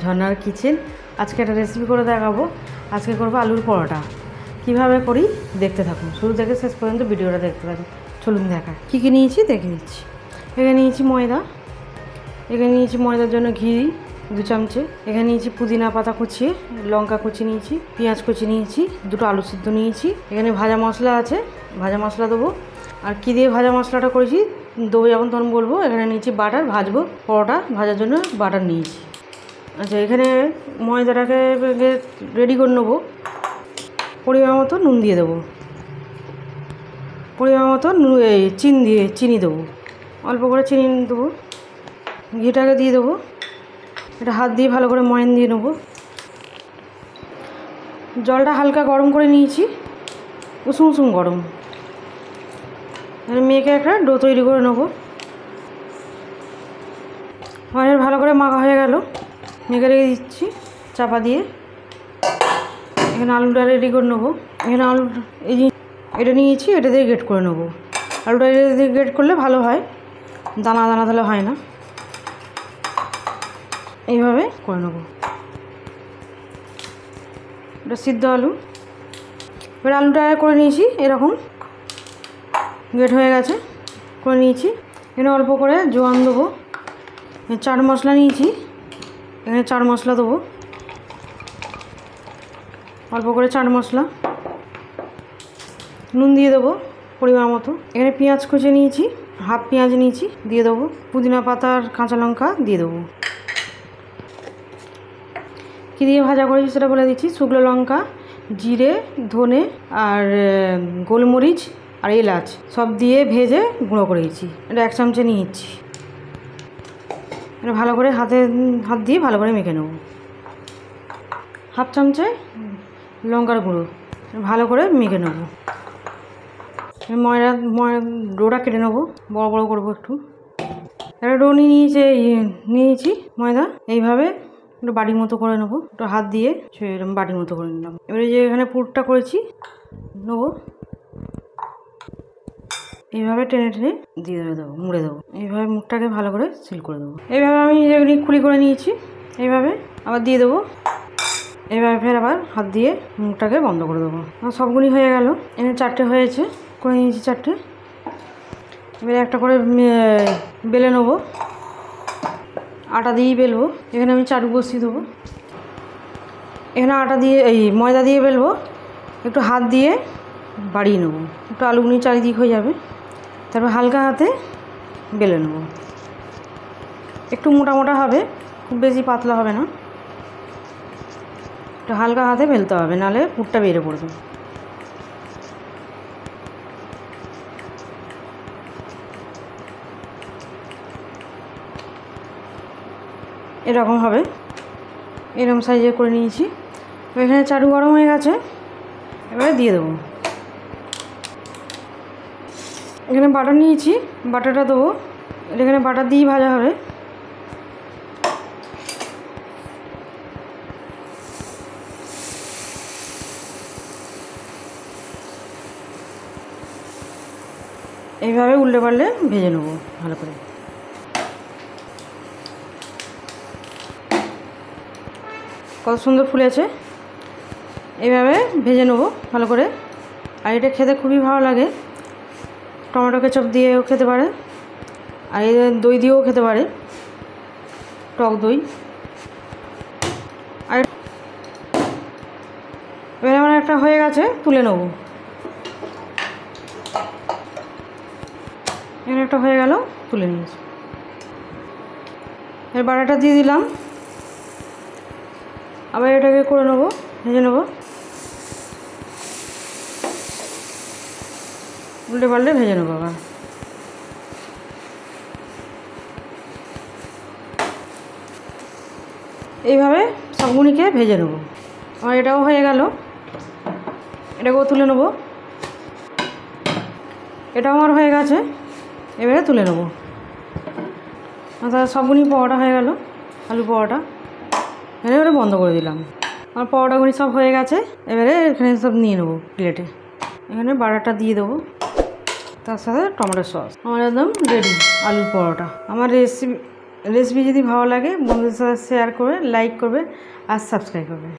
ঝর্ণার কিচেন। আজকে একটা রেসিপি করে দেখাবো। আজকে করবো আলুর পরোটা। কিভাবে করি দেখতে থাকুন, শুরু থেকে শেষ পর্যন্ত ভিডিওটা দেখতে থাকুন। চলুন দেখা কী কী নিয়েছি দেখে নিচ্ছি। এখানে নিয়েছি ময়দা, এখানে নিয়েছি ময়দার জন্য ঘি 2 চামচে, এখানে নিয়েছি পুদিনা পাতা কুচিয়ে, লঙ্কা কুচি নিয়েছি, পেঁয়াজ কুচি নিয়েছি, 2টো আলু সিদ্ধ নিয়েছি। এখানে ভাজা মশলা আছে, ভাজা মশলা দেবো। আর কী দিয়ে ভাজা মশলাটা করেছি দেবো যখন তখন বলবো। এখানে নিয়েছি বাটার, ভাজবো পরোটা ভাজার জন্য বাটার নিয়েছি। আচ্ছা, এখানে ময়দাটাকে রেডি করে নেবো। পরিমাণ মতো নুন দিয়ে দেবো, পরিমাণ মতো চিনি দেবো, অল্প করে চিনি দেবো। ঘিটাকে দিয়ে দেবো, এটা হাত দিয়ে ভালো করে ময়ান দিয়ে নেবো। জলটা হালকা গরম করে নিয়েছি, উষুম উষুম গরম। এখানে মেখে একটা ডো তৈরি করে নেবো। ময়ান ভালো করে মাখা হয়ে গেল, মেখে রেখে দিচ্ছি চাপা দিয়ে। এখানে আলুটা রেডি করে নেবো। এখানে আলু এটা নিয়েছি, এটা দিয়ে গ্রেট করে নেবো। আলুটা এটা দিয়ে গ্রেট করলে ভালো হয়, দানা দানা তাহলে হয় না। এইভাবে করে নেবো। এটা সিদ্ধ আলু। এবার আলুটা করে নিয়েছি, এরকম গ্রেট হয়ে গেছে, করে নিয়েছি। এখানে অল্প করে জোয়ান দেবো। চাট মশলা নিয়েছি, এখানে চাট মশলা দেবো, অল্প করে চাট মশলা। নুন দিয়ে দেবো পরিমাণ মতো। এখানে পেঁয়াজ কুচি নিয়েছি, হাফ পেঁয়াজ নিয়েছি, দিয়ে দেবো। পুদিনা পাতার কাঁচা লঙ্কা দিয়ে দেবো। কী দিয়ে ভাজা করেছি সেটা বলে দিচ্ছি। শুকনো লঙ্কা, জিরে, ধনে আর গোলমরিচ আর এলাচ সব দিয়ে ভেজে গুঁড়ো করেছি। এটা 1 চামচে নিয়েছি। এটা ভালো করে হাত দিয়ে ভালো করে মেখে নেব। হাফ চামচে লঙ্কার গুঁড়ো ভালো করে মেখে নেব। ডোটা কেটে নেবো, বড় বড় করবো একটু। একটা ডো নিয়েছি ময়দা, এইভাবে একটু বাটির মতো করে নেবো। একটু হাত দিয়ে এরকম বাটির মতো করে নিলাম। এবারে যে এখানে পুরটা করেছি নেবো, এইভাবে টেনে টেনে দিয়ে দেবো, মুড়ে দেবো। এইভাবে মুখটাকে ভালো করে সিল করে দেবো। এইভাবে আমি যেগুলি খুলি করে নিয়েছি, এইভাবে আবার দিয়ে দেবো। এইভাবে ফের আবার হাত দিয়ে মুখটাকে বন্ধ করে দেবো। আমার সবগুলি হয়ে গেল। এখানে 4টে হয়েছে, করে নিয়েছি 4টে। এবারে একটা করে বেলে নেবো, আটা দিয়েই বেলবো। এখানে আমি চাটু বসিয়ে দেবো। এখানে আটা দিয়ে ময়দা দিয়ে বেলবো। একটু হাত দিয়ে বাড়িয়ে নেবো, একটু আলুগুনি চারিদিক হয়ে যাবে। তারপর হালকা হাতে বেলে নেবো। একটু মোটা মোটা হবে, খুব বেশি পাতলা হবে না। একটু হালকা হাতে বেলতে হবে, নাহলে পুরটা বেড়ে পড়বে। এরকম হবে, এরকম সাইজে করে নিয়েছি। এখানে চাটু গরম হয়ে গেছে, এবারে দিয়ে দেবো। এখানে বাটার নিয়েছি, বাটারটা দেবো। এখানে বাটার দিয়েই ভাজা হবে। এইভাবে উল্টে পাল্টে ভেজে নেবো ভালো করে। কত সুন্দর ফুলেছে। এইভাবে ভেজে নেবো ভালো করে। আর এটা খেতে খুবই ভালো লাগে। টমেটো কেচাপ দিয়েও খেতে পারে, আর এই দই দিয়েও খেতে পারে, টক দই। আর এবার আমার একটা হয়ে গেছে, তুলে নেবো। এখানে একটা হয়ে গেল, তুলে নিয়েছি। এর বাটাটা দিয়ে দিলাম। আবার এটাকে করে নেবো, ভেজে নেবো, উল্টে পাল্টে ভেজে নেবো। আবার এইভাবে সবগুলিকে ভেজে নেবো। আমার এটাও হয়ে গেল, এটাকেও তুলে নেবো। এটাও আমার হয়ে গেছে, এবারে তুলে নেবো। তাহলে সবগুলি পরোটা হয়ে গেল, আলু পরোটা। এবারে বন্ধ করে দিলাম। আমার পরোটাগুলি সব হয়ে গেছে। এবারে এখানে সব নিয়ে নেবো প্লেটে। এখানে বাটারটা দিয়ে দেবো, তার সাথে টমেটো সস। আমার একদম রেডি আলুর পরোটা। আমার রেসিপি রেসিপি যদি ভালো লাগে বন্ধুদের সাথে শেয়ার করবে, লাইক করবে আর সাবস্ক্রাইব করবে।